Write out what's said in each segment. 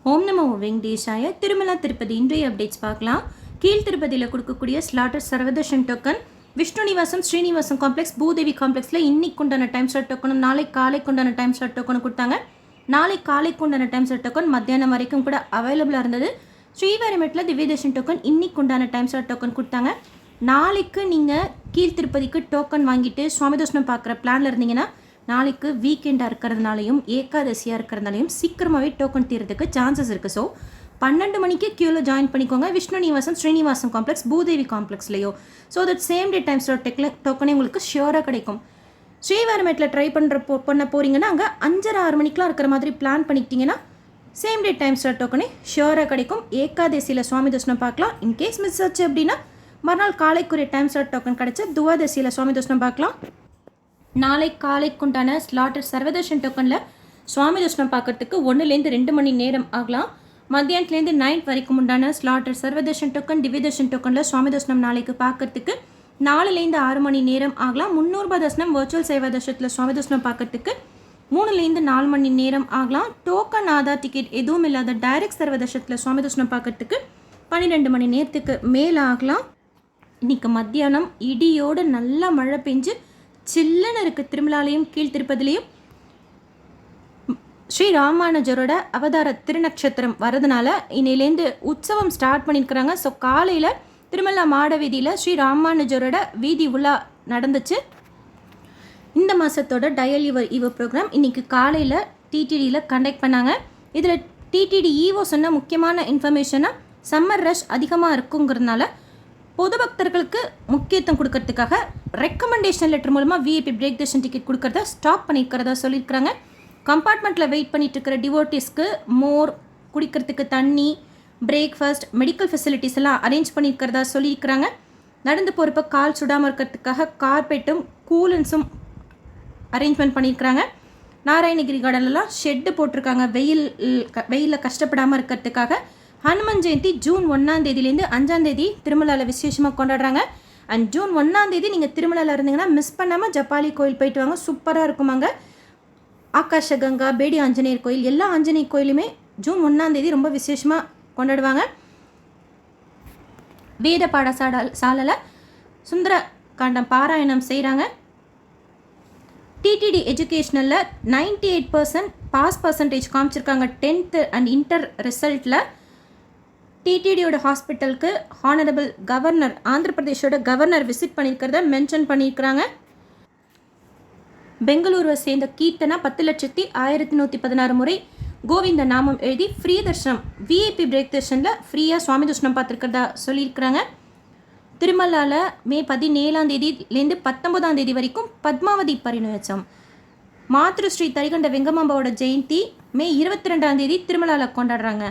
ஓம் நமோ வெங்கடேஷாய. திருமலா திருப்பதி இன்றைய அப்டேட்ஸ் பார்க்கலாம். கீழ் திருப்பதியில் கொடுக்கக்கூடிய slotted Sarvadarshan token Vishnu Nivasam Srinivasam complex Bhudevi காம்ப்ளெக்ஸில் இன்னைக்கு உண்டான டைம் ஸ்லாட் டோக்கனும் நாளை காலைக்கு உண்டான டைம் ஸ்லாட் டோக்கனும் கொடுத்தாங்க. நாளை காலைக்கு உண்டான டைம் ஸ்லாட் டோக்கன் மத்தியானம் வரைக்கும் கூட அவைலபிளாக இருந்தது. ஸ்ரீவாரிமெட்டில் திவ்யதர்ஷன் டோக்கன் இன்னைக்கு உண்டான டைம் ஸ்லாட் டோக்கன் கொடுத்தாங்க. நாளைக்கு நீங்கள் கீழ் திருப்பதிக்கு டோக்கன் வாங்கிட்டு சுவாமி தர்ஷனம் பார்க்குற பிளானில் இருந்தீங்கன்னா நாளைக்கு வீக்கெண்டாக இருக்கிறதுனாலையும் ஏகாதசியாக இருக்கிறதுனாலையும் சீக்கிரமாகவே டோக்கன் தீர்றதுக்கு சான்சஸ் இருக்குது. ஸோ 12 மணிக்கு க்யூவில் ஜாயின் பண்ணிக்கோங்க. விஷ்ணு நிவாசம் ஸ்ரீனிவாசம் காம்ப்ளெக்ஸ் பூதேவி காம்ப்ளெக்ஸ்லையோ. So that same day time slot டோக்கனே உங்களுக்கு ஷியோராக கிடைக்கும். ஸ்ரீவாரமேட்டில் ட்ரை பண்ண போகிறீங்கன்னா அங்கே 5:30-6 மணிக்கெலாம் இருக்கிற மாதிரி பிளான் பண்ணிக்கிட்டிங்கன்னா சேம் டே டைம் ஸ்லாட் டோக்கனே ஷியோராக கிடைக்கும். ஏகாதசியில் சுவாமி தர்ஷனம் பார்க்கலாம். இன்கேஸ் மிஸ் ஆச்சு அப்படின்னா மறுநாள் காலைக்குரிய டைம் ஸ்லாட் டோக்கன் கிடச்சி துவாதசியில் சுவாமி தர்ஷனம் பார்க்கலாம். நாளை காலைக்குண்டான ஸ்லாட்டர் சர்வதர்ஷன் டோக்கனில் சுவாமி தர்ஷனம் பார்க்கறதுக்கு 1-2 மணி நேரம் ஆகலாம். மத்தியானத்துலேருந்து 9 வரைக்கும் உண்டான ஸ்லாட்டர் சர்வதர்ஷன் டோக்கன் திவ்யதர்ஷன் டோக்கனில் சுவாமி தர்ஷனம் நாளைக்கு பார்க்கறதுக்கு 4-6 மணி நேரம் ஆகலாம். 300 ரூபாய் தர்ஷனம் வர்ச்சுவல் சேவா தர்ஷனத்தில் சுவாமி தர்ஷனம் பார்க்கறதுக்கு 3-4 மணி நேரம் ஆகலாம். டோக்கன் ஆதார் டிக்கெட் எதுவும் இல்லாத டைரக்ட் சர்வ தர்ஷனத்தில் சுவாமி தர்ஷனம் பார்க்கறதுக்கு 12 மணி நேரத்துக்கு மேலே ஆகலாம். இன்றைக்கி மத்தியானம் இடியோடு நல்லா மழை பெஞ்சு சில்லுன்னு இருக்குது. திருமலாலையும் கீழ் திருப்பதிலையும் ஸ்ரீ ராமானுஜரோட அவதார திருநக்ஷத்திரம் வரதுனால இன்னையிலேருந்து உற்சவம் ஸ்டார்ட் பண்ணியிருக்கிறாங்க. ஸோ காலையில் திருமலா மாட வீதியில் ஸ்ரீ ராமானுஜரோட வீதி உலா நடந்துச்சு. இந்த மாதத்தோட டயல் யுவர் ப்ரோக்ராம் இன்றைக்கி காலையில் டிடிடியில் கண்டக்ட் பண்ணாங்க. இதில் டிடிடி ஈவோ சொன்ன முக்கியமான இன்ஃபர்மேஷனாக சம்மர் ரஷ் அதிகமாக இருக்குங்கிறதுனால பொது பக்தர்களுக்கு முக்கியத்துவம் கொடுக்கறதுக்காக ரெக்கமெண்டேஷன் லெட்டர் மூலமாக விஐபி பிரேக் தர்ஷன் டிக்கெட் கொடுக்கறத ஸ்டாப் பண்ணியிருக்கிறதா சொல்லியிருக்கிறாங்க. கம்பார்ட்மெண்ட்டில் வெயிட் பண்ணிட்டு இருக்கிற டிவோட்டிஸ்க்கு மோர், குடிக்கிறதுக்கு தண்ணி, பிரேக்ஃபாஸ்ட், மெடிக்கல் ஃபெசிலிட்டிஸ் எல்லாம் அரேஞ்ச் பண்ணியிருக்கிறதா சொல்லியிருக்கிறாங்க. நடந்து போகிறப்ப கால் சுடாமல் இருக்கிறதுக்காக கார்பெட்டும் கூலன்ஸும் அரேஞ்ச்மெண்ட் பண்ணியிருக்கிறாங்க. நாராயணகிரி கார்டன்லாம் ஷெட்டு போட்டிருக்காங்க வெயிலில் கஷ்டப்படாமல் இருக்கிறதுக்காக. ஹனுமன் ஜெயந்தி ஜூன் 1ஆம் தேதியிலேருந்து 5ஆம் தேதி திருமலாவில் விசேஷமாக கொண்டாடுறாங்க. அண்ட் ஜூன் 1ஆம் தேதி நீங்கள் திருமலாவில் இருந்தீங்கன்னா மிஸ் பண்ணாமல் ஜப்பாலி கோயில் போயிட்டு வாங்க, சூப்பராக இருக்குமாங்க. ஆகாஷ கங்கா, பேடி ஆஞ்சநேயர் கோயில், எல்லா ஆஞ்சநேயர் கோயிலுமே ஜூன் 1ஆம் தேதி ரொம்ப விசேஷமாக கொண்டாடுவாங்க. வேத பாடசாலையில் சுந்தர காண்டம் பாராயணம் செய்கிறாங்க. டிடிடி எஜுகேஷ்னலில் 98% பாஸ் பர்சன்டேஜ் காமிச்சிருக்காங்க 10th அண்ட் இன்டர் ரிசல்ட்டில். டிடிடியோட ஹாஸ்பிட்டலுக்கு ஹானரபிள் கவர்னர், ஆந்திர பிரதேஷோட கவர்னர் விசிட் பண்ணியிருக்கிறத மென்ஷன் பண்ணியிருக்கிறாங்க. பெங்களூருவை சேர்ந்த கீர்த்தனா 10,0116 முறை கோவிந்த நாமம் எழுதி ஃப்ரீ தர்ஷனம் விஐபி பிரேக் தர்ஷனில் ஃப்ரீயாக சுவாமி தர்ஷனம் பார்த்துருக்கிறதா சொல்லியிருக்கிறாங்க. திருமலாவில் மே 17ஆம் தேதியிலேருந்து 19ஆம் தேதி வரைக்கும் பத்மாவதி பரிணயோத்சவம். மாத்ருஸ்ரீ தரிகண்ட வெங்கம்மாவோட ஜெயந்தி மே 22ஆம் தேதி திருமலாவில் கொண்டாடுறாங்க.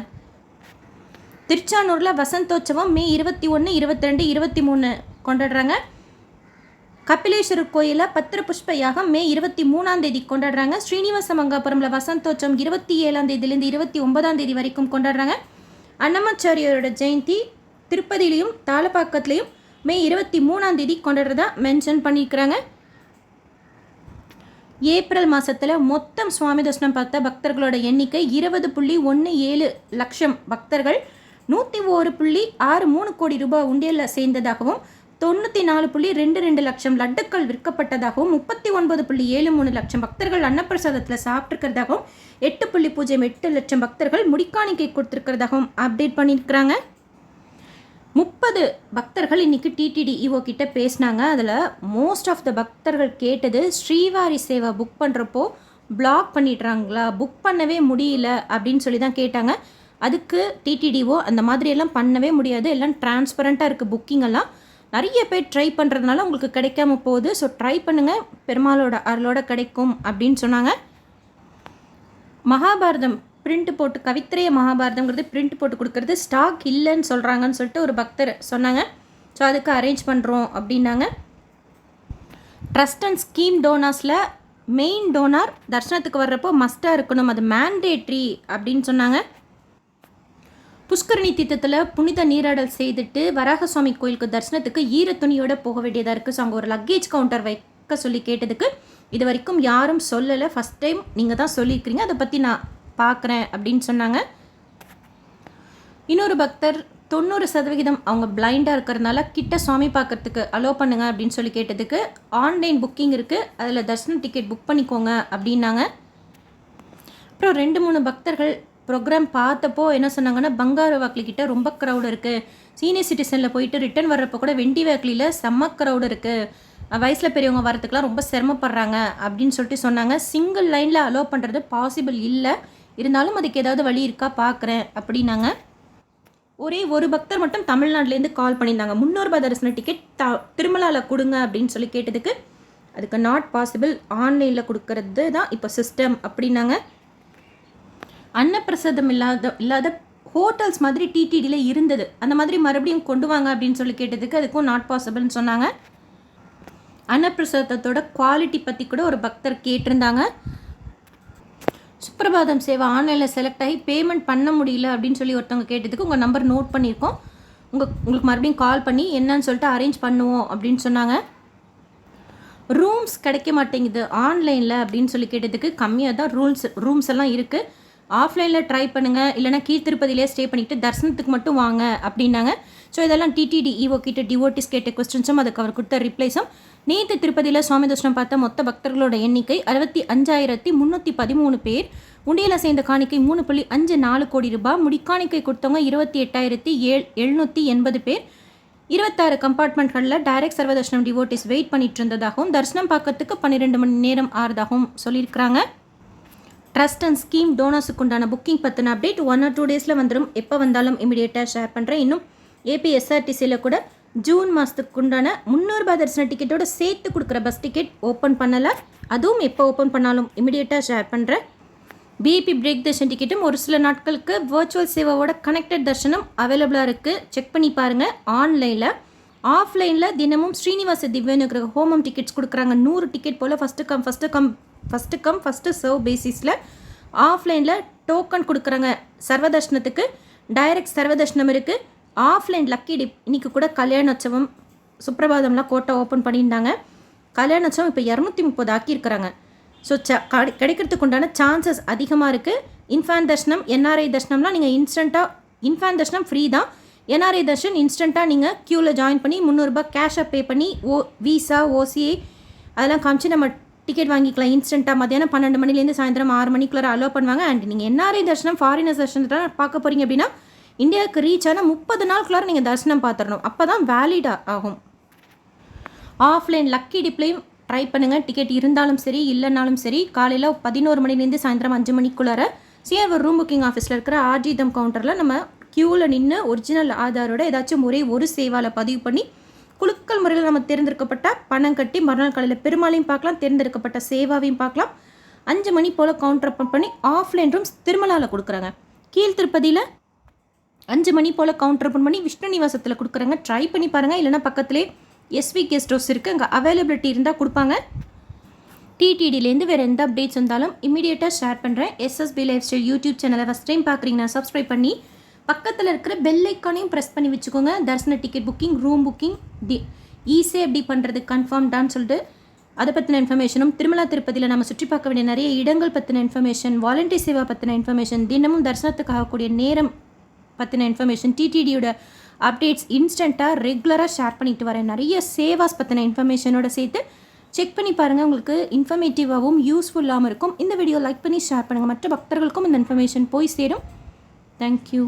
திருச்சானூரில் வசந்தோற்சவம் மே 21, 22, 23 கொண்டாடுறாங்க. கபிலேஸ்வரர் கோயிலில் பத்திர புஷ்ப யாகம் மே 23ஆம் தேதி கொண்டாடுறாங்க. ஸ்ரீனிவாச மங்காபுரமில் வசந்தோற்சவம் 27ஆம் தேதியிலேருந்து 29ஆம் தேதி வரைக்கும் கொண்டாடுறாங்க. அன்னமாச்சாரியோட ஜெயந்தி திருப்பதியிலையும் தாளப்பாக்கத்துலேயும் மே 23ஆம் தேதி கொண்டாடுறதா மென்ஷன் பண்ணியிருக்கிறாங்க. ஏப்ரல் மாதத்தில் மொத்தம் சுவாமி தர்ஷனம் பார்த்த பக்தர்களோட எண்ணிக்கை 20.17 லட்சம் பக்தர்கள் 101.63 கோடி ரூபாய் உண்டியலில் சேர்ந்ததாகவும் 94.22 லட்சம் லட்டுக்கள் விற்கப்பட்டதாகவும் 39.73 லட்சம் பக்தர்கள் அன்னப்பிரசாதத்தில் சாப்பிட்ருக்கிறதாகவும் 8.08 லட்சம் பக்தர்கள் முடிக்காணிக்கை கொடுத்துருக்கிறதாகவும் அப்டேட் பண்ணியிருக்கிறாங்க. 30 பக்தர்கள் இன்றைக்கி டிடிடி இஓ கிட்ட பேசினாங்க. அதில் மோஸ்ட் ஆஃப் த பக்தர்கள் கேட்டது ஸ்ரீவாரி சேவை புக் பண்ணுறப்போ பிளாக் பண்ணிடுறாங்களா, புக் பண்ணவே முடியல அப்படின்னு சொல்லி தான் கேட்டாங்க. அதுக்கு டிடிடிஓ அந்த மாதிரியெல்லாம் பண்ணவே முடியாது, எல்லாம் டிரான்ஸ்பரண்ட்டாக இருக்குது. புக்கிங் எல்லாம் நிறைய பேர் ட்ரை பண்ணுறதுனால உங்களுக்கு கிடைக்காம போகுது. ஸோ ட்ரை பண்ணுங்கள், பெருமாளோட அருளோட கிடைக்கும் அப்படின்னு சொன்னாங்க. மகாபாரதம் பிரிண்ட் போட்டு, கவித்திரைய மகாபாரதங்கிறது பிரிண்ட் போட்டு கொடுக்கறது ஸ்டாக் இல்லைன்னு சொல்கிறாங்கன்னு சொல்லிட்டு ஒரு பக்தர் சொன்னாங்க. ஸோ அதுக்கு அரேஞ்ச் பண்ணுறோம் அப்படின்னாங்க. ட்ரஸ்ட் அண்ட் ஸ்கீம் டோனார்ஸில் மெயின் டோனார் தர்ஷனத்துக்கு வர்றப்போ மஸ்ட்டாக இருக்கணும், அது மேண்டேட்ரி அப்படின்னு சொன்னாங்க. புஷ்கரணி தீர்த்தத்தில் புனித நீராடல் செய்துட்டு வராகசுவாமி கோயிலுக்கு தரிசனத்துக்கு ஈர துணியோடு போக வேண்டியதாக இருக்குது. ஸோ அங்கே ஒரு லக்கேஜ் கவுண்டர் வைக்க சொல்லி கேட்டதுக்கு இது வரைக்கும் யாரும் சொல்லலை, ஃபஸ்ட் டைம் நீங்கள் தான் சொல்லியிருக்கிறீங்க, அதை பற்றி நான் பார்க்குறேன் அப்படின்னு சொன்னாங்க. இன்னொரு பக்தர் 90% அவங்க பிளைண்டாக இருக்கிறதுனால கிட்ட சுவாமி பார்க்கறதுக்கு அலோவ் பண்ணுங்க அப்படின்னு சொல்லி கேட்டதுக்கு ஆன்லைன் புக்கிங் இருக்குது, அதில் தர்ஷன டிக்கெட் புக் பண்ணிக்கோங்க அப்படின்னாங்க. அப்புறம் 2-3 பக்தர்கள் ப்ரோக்ராம் பார்த்தப்போ என்ன சொன்னாங்கன்னா, பங்காரு வாக்கிலிக்கிட்ட ரொம்ப க்ரௌடு இருக்குது, சீனியர் சிட்டிசனில் போயிட்டு ரிட்டன் வர்றப்போ கூட வெண்டி வாக்கிலியில் செம்ம க்ரௌடு இருக்குது, வயசில் பெரியவங்க வரத்துக்குலாம் ரொம்ப சிரமப்படுறாங்க அப்படின்னு சொல்லிட்டு சொன்னாங்க. சிங்கிள் லைனில் அலோவ் பண்ணுறது பாசிபிள் இல்லை, இருந்தாலும் அதுக்கு ஏதாவது வழி இருக்கா பார்க்குறேன் அப்படின்னாங்க. ஒரே ஒரு பக்தர் மட்டும் தமிழ்நாட்டிலேருந்து கால் பண்ணியிருந்தாங்க. 300 ரூபாய் தரிசன டிக்கெட் திருமலாவில் கொடுங்க அப்படின்னு சொல்லி கேட்டதுக்கு அதுக்கு நாட் பாசிபிள், ஆன்லைனில் கொடுக்கறது தான் இப்போ சிஸ்டம் அப்படின்னாங்க. அன்னப்பிரசாதம் இல்லாத ஹோட்டல்ஸ் மாதிரி டிடிடியில் இருந்தது, அந்த மாதிரி மறுபடியும் கொண்டு வாங்க அப்படின்னு சொல்லி கேட்டதுக்கு அதுக்கும் நாட் பாசிபிள்னு சொன்னாங்க. அன்னப்பிரசாதத்தோட குவாலிட்டி பற்றி கூட ஒரு பக்தர் கேட்டிருந்தாங்க. சுப்ரபாதம் சேவை ஆன்லைனில் செலக்ட் ஆகி பேமெண்ட் பண்ண முடியல அப்படின்னு சொல்லி ஒருத்தவங்க கேட்டதுக்கு உங்கள் நம்பர் நோட் பண்ணியிருக்கோம், உங்களுக்கு மறுபடியும் கால் பண்ணி என்னன்னு சொல்லிட்டு அரேஞ்ச் பண்ணுவோம் அப்படின்னு சொன்னாங்க. ரூம்ஸ் கிடைக்க மாட்டேங்குது ஆன்லைனில் அப்படின்னு சொல்லி கேட்டதுக்கு கம்மியாக தான் ரூம்ஸ் எல்லாம் இருக்குது, ஆஃப்லைனில் ட்ரை பண்ணுங்கள், இல்லைனா கீழ்த்திருப்பதிலே ஸ்டே பண்ணிவிட்டு தரிசனத்துக்கு மட்டும் வாங்க அப்படின்னாங்க. ஸோ இதெல்லாம் டிடிடி இஓ கிட்ட டிவோட்டிஸ் கேட்ட கொஸ்டின்ஸும் அதுக்கு அவர் கொடுத்த ரிப்ளைஸும். நேற்று திருப்பதியில் சுவாமி தரிசனம் பார்த்த மொத்த பக்தர்களோட எண்ணிக்கை 65,313 பேர். உண்டியில் சேர்ந்த காணிக்கை 3.54 கோடி ரூபாய். முடிக்காணிக்கை கொடுத்தவங்க 28,780 பேர். 26 கம்பார்ட்மெண்ட்களில் டைரக்ட் சர்வதர்ஷனம் டிவோட்டிஸ் வெயிட் பண்ணிட்டு இருந்ததாகவும் தரிசனம் பார்க்கறதுக்கு 12 மணி நேரம் ஆறதாகவும் சொல்லியிருக்கிறாங்க. ட்ரஸ்ட் அண்ட் ஸ்கீம் டோனர்ஸுக்கு உண்டான புக்கிங் பற்றின அப்டேட் 1 or 2 டேஸில் வந்துடும். எப்போ வந்தாலும் இமீடியட்டாக ஷேர் பண்ணுறேன். இன்னும் ஏபிஎஸ்ஆர்டிசியில் கூட ஜூன் மாதத்துக்கு உண்டான 300 ரூபாய் தரிசன டிக்கெட்டோட சேர்த்து கொடுக்குற பஸ் டிக்கெட் ஓப்பன் பண்ணலை, அதுவும் எப்போ ஓப்பன் பண்ணாலும் இமீடியட்டாக ஷேர் பண்ணுறேன். பிஇபி பிரேக் தர்ஷன் டிக்கெட்டும் ஒரு சில நாட்களுக்கு வர்ச்சுவல் சேவாவோட கனெக்டட் தர்ஷனம் அவைலபிளாக இருக்குது, செக் பண்ணி பாருங்கள். ஆன்லைனில் ஆஃப்லைனில் தினமும் ஸ்ரீனிவாச திவ்யானுகிரக ஹோமம் டிக்கெட்ஸ் கொடுக்குறாங்க. 100 டிக்கெட் போல் ஃபஸ்ட்டு கம் ஃபஸ்ட்டு சர்வ் பேசிஸில் ஆஃப்லைனில் டோக்கன் கொடுக்குறாங்க. சர்வதர்ஷனத்துக்கு டைரக்ட் சர்வதர்ஷனம் இருக்குது. ஆஃப்லைன் லக்கி டிப் இன்றைக்கி கூட கல்யாணோற்சவம் சுப்ரபாதம்லாம் கோட்டை ஓப்பன் பண்ணியிருந்தாங்க. கல்யாணோற்சவம் இப்போ 230 ஆக்கியிருக்கிறாங்க. ஸோ கிடைக்கிறதுக்கு உண்டான சான்சஸ் அதிகமாக இருக்குது. இன்ஃபேன் தர்ஷனம் என்ஆர்ஐ தர்ஷனம்லாம் நீங்கள் இன்ஸ்டண்ட்டாக, இன்ஃபேன் தர்ஷனம் ஃப்ரீ தான், என்ஆர்ஐ தர்ஷன் இன்ஸ்டண்ட்டாக நீங்கள் க்யூவில் ஜாயின் பண்ணி 300 ரூபாய் கேஷாக பே பண்ணி விசா ஓசிஐ அதெல்லாம் காமிச்சு நம்ம டிக்கெட் வாங்கிக்கலாம் இன்ஸ்டண்ட்டாக. மத்தியானம் 12 மணிலேருந்து சாயந்தரம் 6 மணிக்குள்ளே அலோவ் பண்ணுவாங்க. அண்ட் நீங்கள் என்ஆர்ஐ தர்ஷனம் ஃபாரினர்ஸ் தர்ஷனத்தை பார்க்க போகிறீங்க அப்படின்னா இந்தியாவுக்கு ரீச் ஆனால் 30 நாளுக்குள்ளார நீங்கள் தரிசனம் பார்த்துடணும், அப்போ தான் வேலிடாக ஆகும். ஆஃப்லைன் லக்கி டிப்லையும் ட்ரை பண்ணுங்கள். டிக்கெட் இருந்தாலும் சரி இல்லைனாலும் சரி காலையில் 11 மணிலேருந்து சாயந்தரம் 5 மணிக்குள்ளார சிஆர்வர் ரூம் புக்கிங் ஆஃபீஸில் இருக்கிற ஆர்ஜிதம் கவுண்டரில் நம்ம க்யூவில் நின்று ஒரிஜினல் ஆதாரோட ஏதாச்சும் ஒரு சேவாவில் பதிவு பண்ணி குலுக்கல் முறையில் நம்ம தேர்ந்தெடுக்கப்பட்ட பணம் கட்டி மறுநாள் காலையில் பெருமாளையும் பார்க்கலாம், தேர்ந்தெடுக்கப்பட்ட சேவாவையும் பார்க்கலாம். 5 மணி போல் கவுண்டர் ஓப்பன் பண்ணி ஆஃப்லைன் ரூம்ஸ் திருமலாவில் கொடுக்குறாங்க. கீழ் திருப்பதியில் 5 மணி போல் கவுண்டர் ஓப்பன் பண்ணி விஷ்ணு நிவாசத்தில் கொடுக்குறாங்க. ட்ரை பண்ணி பாருங்கள். இல்லைனா பக்கத்துலேயே எஸ்வி கெஸ்ட் ஹவுஸ் இருக்குது, அங்கே அவைலபிலிட்டி இருந்தால் கொடுப்பாங்க. டிடிடிலேருந்து வேறு எந்த அப்டேட்ஸ் வந்தாலும் இமீடியட்டாக ஷேர் பண்ணுறேன். எஸ்எஸ்பி லைஃப் ஸ்டைல் யூடியூப் சேனலை ஃபஸ்ட் டைம் பார்க்குறீங்கன்னா சப்ஸ்கிரைப் பண்ணி பக்கத்தில் இருக்கிற பெல் ஐக்கானையும் ப்ரெஸ் பண்ணி வச்சுக்கோங்க. தரிசன டிக்கெட் புக்கிங், ரூம் புக்கிங் ஈஸியாக எப்படி பண்ணுறது கன்ஃபார்ம்டான்னு சொல்லிட்டு அதை பற்றின இன்ஃபர்மேஷனும், திருமலா திருப்பதியில் நம்ம சுற்றி பார்க்க வேண்டிய நிறைய இடங்கள் பற்றின இன்ஃபர்மேஷன், வாலண்டரி சேவா பற்றின இன்ஃபர்மேஷன், தினமும் தரிசனத்துக்கு ஆகக்கூடிய நேரம் பற்றின இன்ஃபர்மேஷன், டிடிடியோட அப்டேட்ஸ் இன்ஸ்டண்ட்டாக ரெகுலராக ஷேர் பண்ணிட்டு வரேன். நிறைய சேவாஸ் பற்றின இன்ஃபர்மேஷனோட சேர்த்து செக் பண்ணி பாருங்கள், உங்களுக்கு இன்ஃபர்மேட்டிவாகவும் யூஸ்ஃபுல்லாகவும் இருக்கும். இந்த வீடியோ லைக் பண்ணி ஷேர் பண்ணுங்கள், மற்ற பக்தர்களுக்கும் இந்த இன்ஃபர்மேஷன் போய் சேரும். தேங்க்யூ.